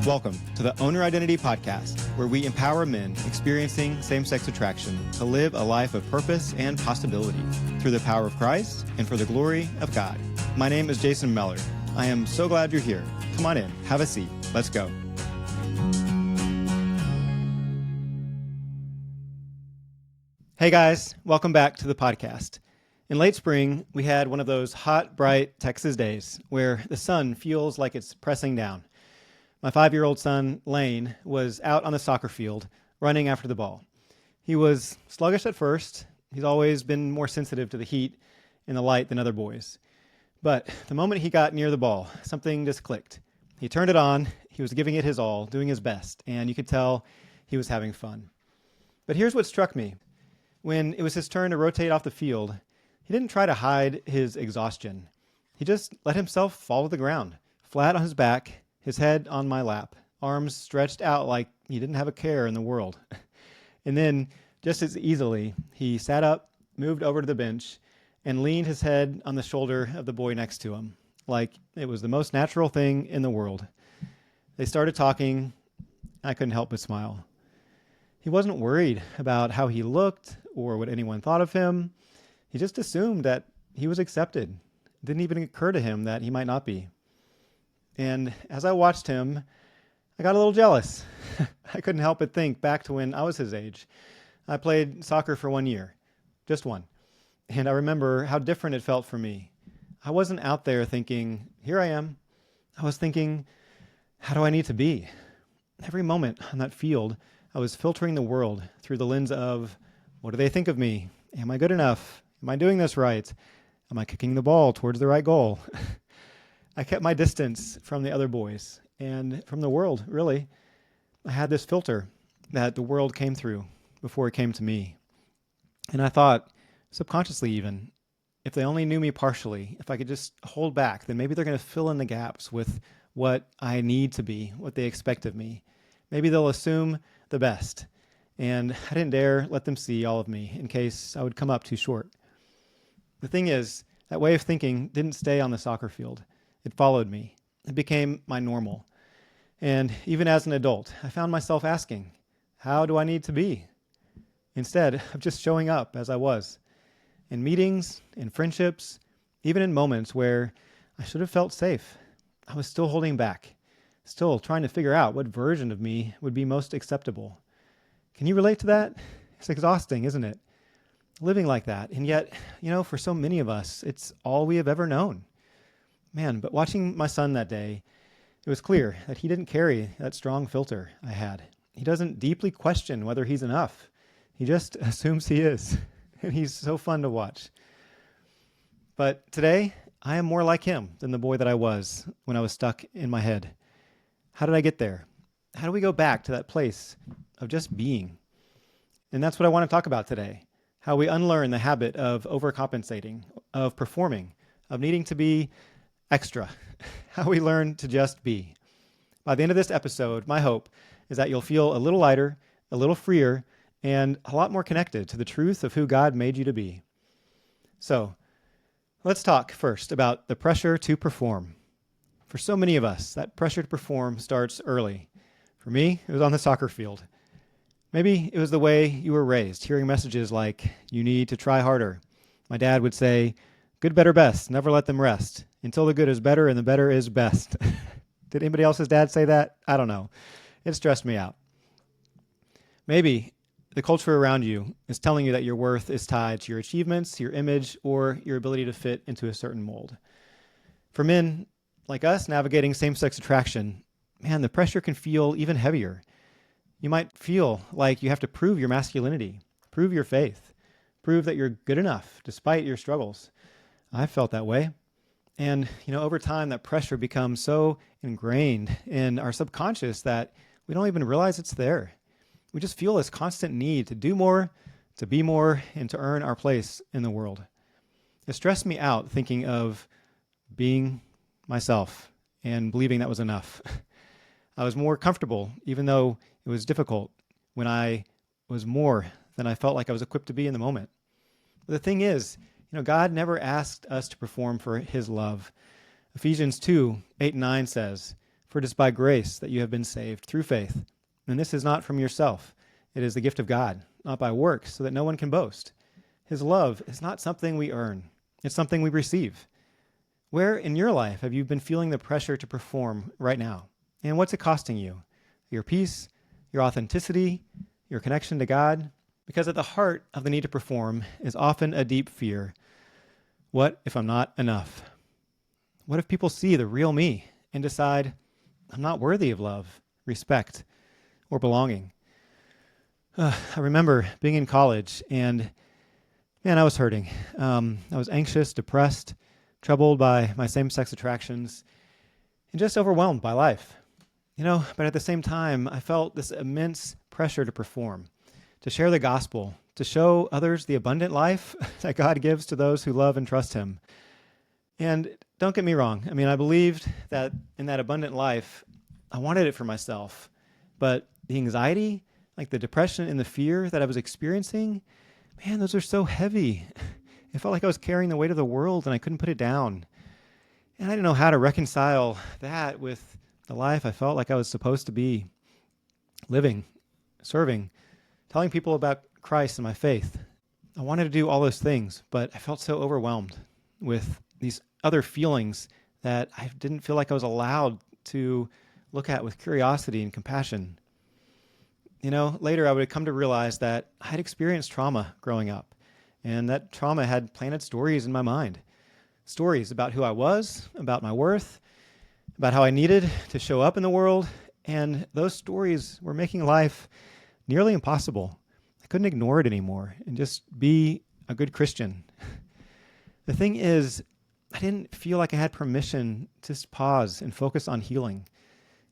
Welcome to the Owner Identity Podcast, where we empower men experiencing same-sex attraction to live a life of purpose and possibility through the power of Christ and for the glory of God. My name is Jason Meller. I am so glad you're here. Come on in, have a seat. Let's go. Hey guys, welcome back to the podcast. In late spring, we had one of those hot, bright Texas days where the sun feels like it's pressing down. My 5-year-old son, Lane, was out on the soccer field running after the ball. He was sluggish at first. He's always been more sensitive to the heat and the light than other boys. But the moment he got near the ball, something just clicked. He turned it on, he was giving it his all, doing his best, and you could tell he was having fun. But here's what struck me. When it was his turn to rotate off the field, he didn't try to hide his exhaustion. He just let himself fall to the ground, flat on his back, his head on my lap, arms stretched out like he didn't have a care in the world. And then, just as easily, he sat up, moved over to the bench, and leaned his head on the shoulder of the boy next to him, like it was the most natural thing in the world. They started talking. I couldn't help but smile. He wasn't worried about how he looked or what anyone thought of him. He just assumed that he was accepted. It didn't even occur to him that he might not be. And as I watched him, I got a little jealous. I couldn't help but think back to when I was his age. I played soccer for 1 year, just one. And I remember how different it felt for me. I wasn't out there thinking, here I am. I was thinking, how do I need to be? Every moment on that field, I was filtering the world through the lens of, what do they think of me? Am I good enough? Am I doing this right? Am I kicking the ball towards the right goal? I kept my distance from the other boys and from the world, really. I had this filter that the world came through before it came to me. And I thought, subconsciously even, if they only knew me partially, if I could just hold back, then maybe they're going to fill in the gaps with what I need to be, what they expect of me. Maybe they'll assume the best. And I didn't dare let them see all of me in case I would come up too short. The thing is, that way of thinking didn't stay on the soccer field. It followed me. It became my normal. And even as an adult, I found myself asking, how do I need to be? Instead of just showing up as I was. In meetings, in friendships, even in moments where I should have felt safe, I was still holding back, still trying to figure out what version of me would be most acceptable. Can you relate to that? It's exhausting, isn't it? Living like that. And yet, for so many of us, it's all we have ever known. Man, but watching my son that day, it was clear that he didn't carry that strong filter I had. He doesn't deeply question whether he's enough. He just assumes he is. And he's so fun to watch. But today, I am more like him than the boy that I was when I was stuck in my head. How did I get there? How do we go back to that place of just being? And that's what I want to talk about today. How we unlearn the habit of overcompensating, of performing, of needing to be extra. How we learn to just be. By the end of this episode, my hope is that you'll feel a little lighter, a little freer, and a lot more connected to the truth of who God made you to be. So, let's talk first about the pressure to perform. For so many of us, that pressure to perform starts early. For me, it was on the soccer field. Maybe it was the way you were raised, hearing messages like, you need to try harder. My dad would say, good, better, best, never let them rest, until the good is better and the better is best. Did anybody else's dad say that? I don't know. It stressed me out. Maybe the culture around you is telling you that your worth is tied to your achievements, your image, or your ability to fit into a certain mold. For men like us navigating same-sex attraction, man, the pressure can feel even heavier. You might feel like you have to prove your masculinity, prove your faith, prove that you're good enough despite your struggles. I felt that way. And, over time, that pressure becomes so ingrained in our subconscious that we don't even realize it's there. We just feel this constant need to do more, to be more, and to earn our place in the world. It stressed me out thinking of being myself and believing that was enough. I was more comfortable, even though it was difficult, when I was more than I felt like I was equipped to be in the moment. But the thing is, God never asked us to perform for his love. Ephesians 2:8-9 says, For it is by grace that you have been saved through faith. And this is not from yourself. It is the gift of God, not by works, so that no one can boast. His love is not something we earn. It's something we receive. Where in your life have you been feeling the pressure to perform right now? And what's it costing you? Your peace, your authenticity, your connection to God? Because at the heart of the need to perform is often a deep fear. What if I'm not enough? What if people see the real me and decide I'm not worthy of love, respect, or belonging? I remember being in college and man, I was hurting. I was anxious, depressed, troubled by my same-sex attractions, and just overwhelmed by life. But at the same time, I felt this immense pressure to perform, to share the gospel, to show others the abundant life that God gives to those who love and trust him. And don't get me wrong. I believed that in that abundant life, I wanted it for myself. But the anxiety, like the depression and the fear that I was experiencing, man, those are so heavy. It felt like I was carrying the weight of the world and I couldn't put it down. And I didn't know how to reconcile that with the life I felt like I was supposed to be living, serving, telling people about Christ and my faith. I wanted to do all those things, but I felt so overwhelmed with these other feelings that I didn't feel like I was allowed to look at with curiosity and compassion. Later I would come to realize that I had experienced trauma growing up, and that trauma had planted stories in my mind. Stories about who I was, about my worth, about how I needed to show up in the world, and those stories were making life nearly impossible. I couldn't ignore it anymore and just be a good Christian. The thing is, I didn't feel like I had permission to just pause and focus on healing.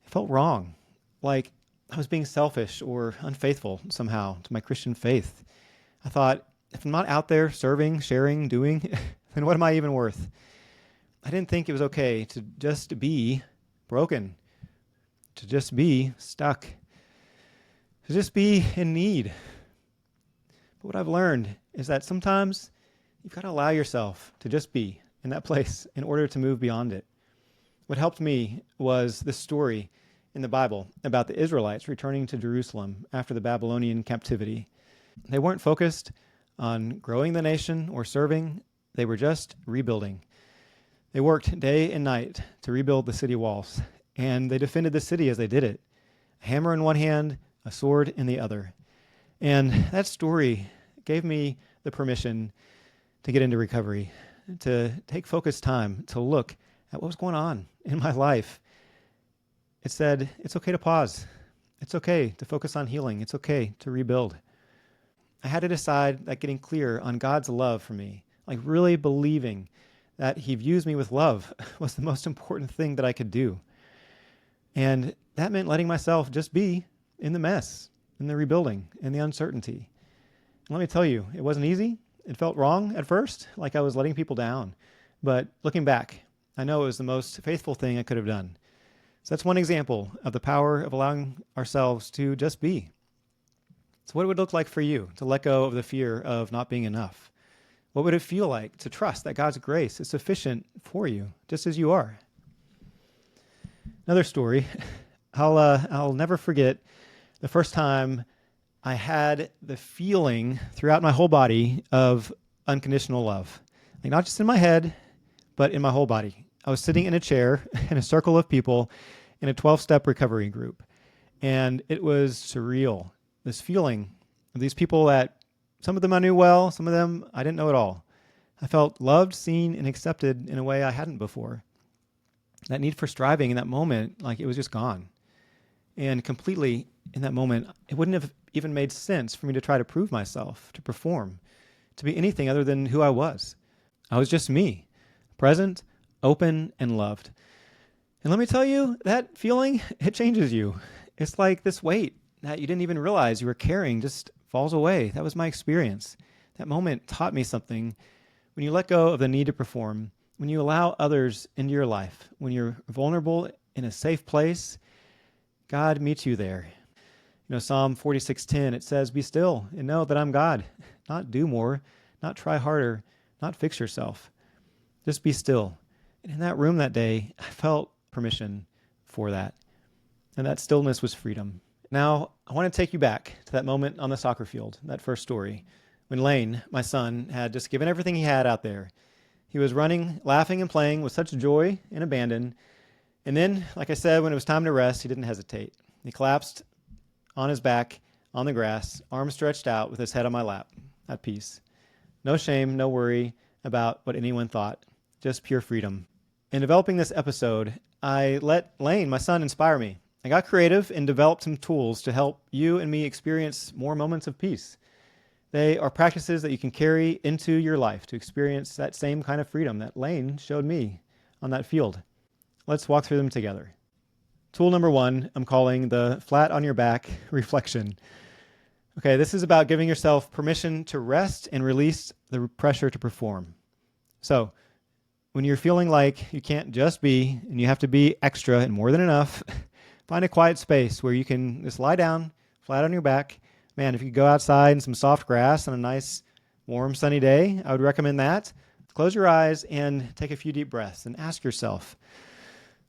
It felt wrong, like I was being selfish or unfaithful somehow to my Christian faith. I thought, if I'm not out there serving, sharing, doing, then what am I even worth? I didn't think it was okay to just be broken, to just be stuck, to just be in need. But what I've learned is that sometimes you've got to allow yourself to just be in that place in order to move beyond it. What helped me was this story in the Bible about the Israelites returning to Jerusalem after the Babylonian captivity. They weren't focused on growing the nation or serving. They were just rebuilding. They worked day and night to rebuild the city walls, and they defended the city as they did it. A hammer in one hand, a sword in the other. And that story gave me the permission to get into recovery, to take focused time to look at what was going on in my life. It said, it's okay to pause. It's okay to focus on healing. It's okay to rebuild. I had to decide that getting clear on God's love for me, like really believing that he views me with love, was the most important thing that I could do. And that meant letting myself just be in the mess, in the rebuilding, in the uncertainty. And let me tell you, it wasn't easy. It felt wrong at first, like I was letting people down. But looking back, I know it was the most faithful thing I could have done. So that's one example of the power of allowing ourselves to just be. So what would it look like for you to let go of the fear of not being enough? What would it feel like to trust that God's grace is sufficient for you, just as you are? Another story, I'll never forget the first time I had the feeling throughout my whole body of unconditional love. Like not just in my head, but in my whole body. I was sitting in a chair in a circle of people in a 12-step recovery group. And it was surreal, this feeling of these people that some of them I knew well, some of them I didn't know at all. I felt loved, seen, and accepted in a way I hadn't before. That need for striving in that moment, like it was just gone. And completely in that moment, it wouldn't have even made sense for me to try to prove myself, to perform, to be anything other than who I was. I was just me, present, open, and loved. And let me tell you, that feeling, it changes you. It's like this weight that you didn't even realize you were carrying just falls away. That was my experience. That moment taught me something. When you let go of the need to perform, when you allow others into your life, when you're vulnerable in a safe place, God meets you there. Psalm 46:10, it says, "Be still and know that I'm God." Not do more, not try harder, not fix yourself. Just be still. And in that room that day, I felt permission before that. And that stillness was freedom. Now, I want to take you back to that moment on the soccer field, that first story, when Lane, my son, had just given everything he had out there. He was running, laughing, and playing with such joy and abandon. And then, like I said, when it was time to rest, he didn't hesitate. He collapsed on his back on the grass, arms stretched out with his head on my lap, at peace. No shame, no worry about what anyone thought, just pure freedom. In developing this episode, I let Lane, my son, inspire me. I got creative and developed some tools to help you and me experience more moments of peace. They are practices that you can carry into your life to experience that same kind of freedom that Lane showed me on that field. Let's walk through them together. Tool number 1, I'm calling the flat on your back reflection. Okay, this is about giving yourself permission to rest and release the pressure to perform. So, when you're feeling like you can't just be and you have to be extra and more than enough, find a quiet space where you can just lie down, flat on your back. Man, if you could go outside in some soft grass on a nice, warm, sunny day, I would recommend that. Close your eyes and take a few deep breaths and ask yourself,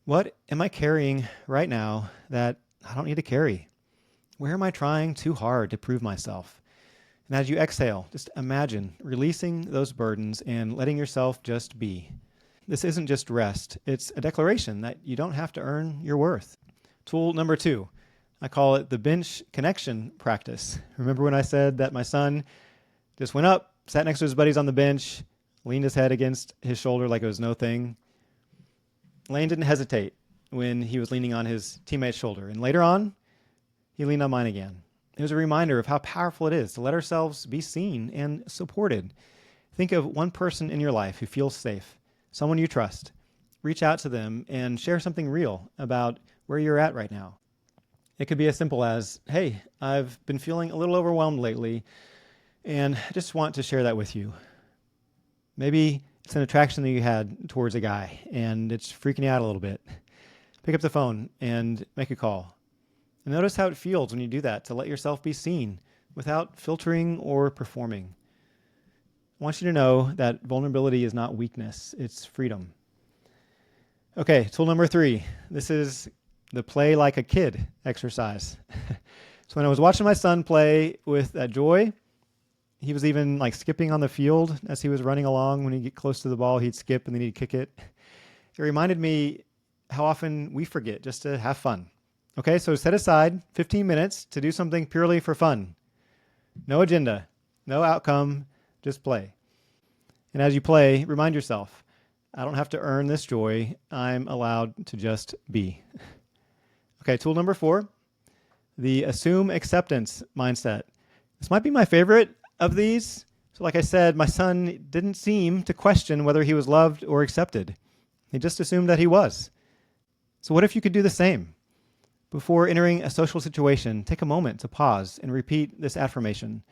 what am I carrying right now that I don't need to carry? Where am I trying too hard to prove myself? And as you exhale, just imagine releasing those burdens and letting yourself just be. This isn't just rest. It's a declaration that you don't have to earn your worth. Tool number 2, I call it the bench connection practice. Remember when I said that my son just went up, sat next to his buddies on the bench, leaned his head against his shoulder like it was no thing? Lane didn't hesitate when he was leaning on his teammate's shoulder. And later on, he leaned on mine again. It was a reminder of how powerful it is to let ourselves be seen and supported. Think of one person in your life who feels safe, someone you trust. Reach out to them and share something real about where you're at right now. It could be as simple as, hey, I've been feeling a little overwhelmed lately, and I just want to share that with you. Maybe it's an attraction that you had towards a guy, and it's freaking you out a little bit. Pick up the phone and make a call. And notice how it feels when you do that, to let yourself be seen without filtering or performing. I want you to know that vulnerability is not weakness, it's freedom. Okay, tool number 3. This is the play like a kid exercise. So when I was watching my son play with that joy, he was even like skipping on the field as he was running along. When he'd get close to the ball, he'd skip and then he'd kick it. It reminded me how often we forget just to have fun. Okay, so set aside 15 minutes to do something purely for fun. No agenda, no outcome, just play. And as you play, remind yourself, I don't have to earn this joy. I'm allowed to just be. Okay, tool number 4, the assume acceptance mindset. This might be my favorite of these. So like I said, my son didn't seem to question whether he was loved or accepted. He just assumed that he was. So what if you could do the same? Before entering a social situation, take a moment to pause and repeat this affirmation.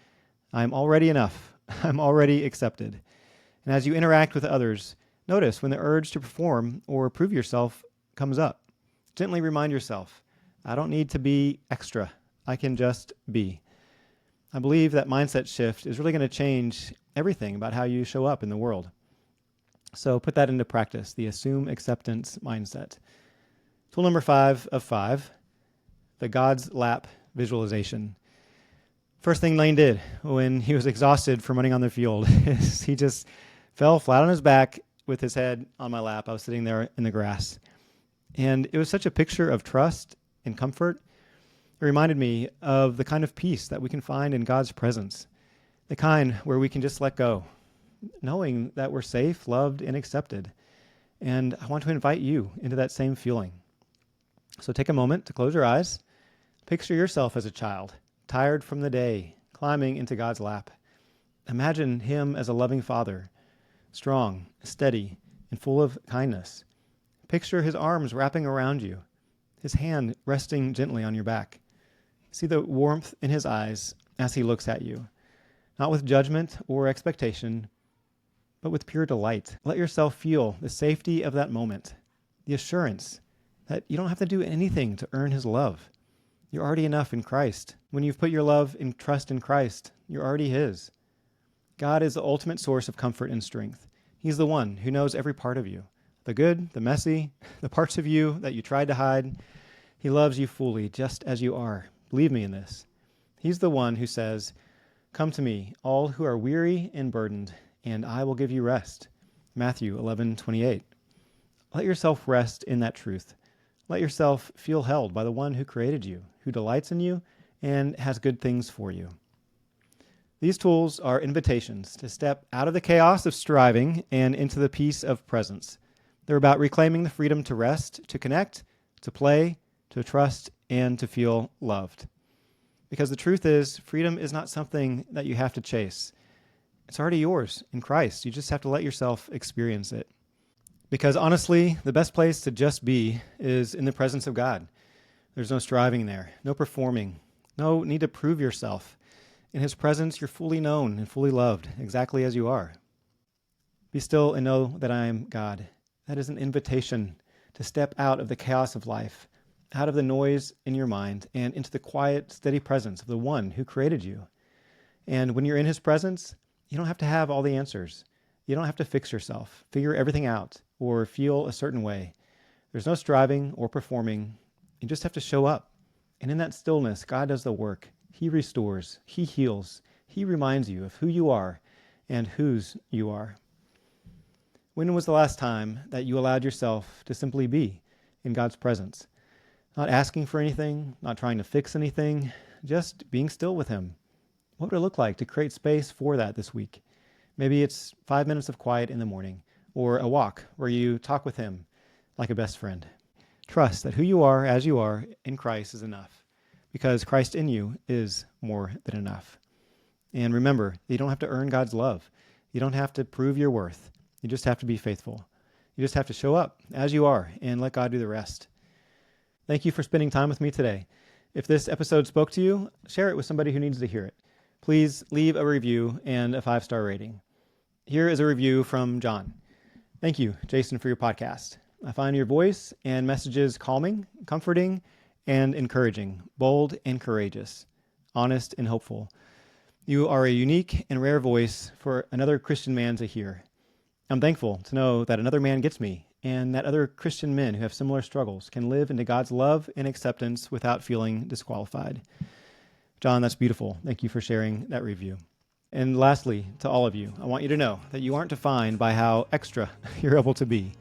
I'm already enough. I'm already accepted. And as you interact with others, notice when the urge to perform or prove yourself comes up. Gently remind yourself, I don't need to be extra. I can just be. I believe that mindset shift is really going to change everything about how you show up in the world. So put that into practice, the assume acceptance mindset. Tool number 5 of 5, the God's lap visualization. First thing Lane did when he was exhausted from running on the field is he just fell flat on his back with his head on my lap. I was sitting there in the grass. And it was such a picture of trust and comfort. It reminded me of the kind of peace that we can find in God's presence, the kind where we can just let go, knowing that we're safe, loved, and accepted. And I want to invite you into that same feeling. So take a moment to close your eyes. Picture yourself as a child, tired from the day, climbing into God's lap. Imagine him as a loving father, strong, steady, and full of kindness. Picture his arms wrapping around you, his hand resting gently on your back. See the warmth in his eyes as he looks at you, not with judgment or expectation, but with pure delight. Let yourself feel the safety of that moment, the assurance that you don't have to do anything to earn his love. You're already enough in Christ. When you've put your love and trust in Christ, you're already his. God is the ultimate source of comfort and strength. He's the one who knows every part of you, the good, the messy, the parts of you that you tried to hide. He loves you fully, just as you are. Believe me in this. He's the one who says, "Come to me, all who are weary and burdened, and I will give you rest." Matthew 11:28. Let yourself rest in that truth. Let yourself feel held by the one who created you, who delights in you, and has good things for you. These tools are invitations to step out of the chaos of striving and into the peace of presence. They're about reclaiming the freedom to rest, to connect, to play, to trust, and to feel loved. Because the truth is, freedom is not something that you have to chase. It's already yours in Christ. You just have to let yourself experience it. Because honestly, the best place to just be is in the presence of God. There's no striving there, no performing, no need to prove yourself. In His presence, you're fully known and fully loved, exactly as you are. Be still and know that I am God. That is an invitation to step out of the chaos of life, out of the noise in your mind, and into the quiet, steady presence of the one who created you. And when you're in His presence, you don't have to have all the answers. You don't have to fix yourself, figure everything out, or feel a certain way. There's no striving or performing. You just have to show up. And in that stillness, God does the work. He restores. He heals. He reminds you of who you are and whose you are. When was the last time that you allowed yourself to simply be in God's presence? Not asking for anything, not trying to fix anything, just being still with Him. What would it look like to create space for that this week? Maybe it's 5 minutes of quiet in the morning, or a walk where you talk with Him like a best friend. Trust that who you are as you are in Christ is enough, because Christ in you is more than enough. And remember, you don't have to earn God's love. You don't have to prove your worth. You just have to be faithful. You just have to show up as you are and let God do the rest. Thank you for spending time with me today. If this episode spoke to you, share it with somebody who needs to hear it. Please leave a review and a 5-star rating. Here is a review from John. Thank you, Jason, for your podcast. I find your voice and messages calming, comforting, and encouraging, bold and courageous, honest and hopeful. You are a unique and rare voice for another Christian man to hear. I'm thankful to know that another man gets me, and that other Christian men who have similar struggles can live into God's love and acceptance without feeling disqualified. John, that's beautiful. Thank you for sharing that review. And lastly, to all of you, I want you to know that you aren't defined by how extra you're able to be.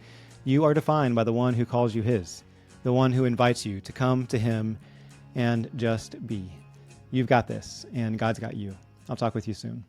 You are defined by the one who calls you his, the one who invites you to come to him and just be. You've got this, and God's got you. I'll talk with you soon.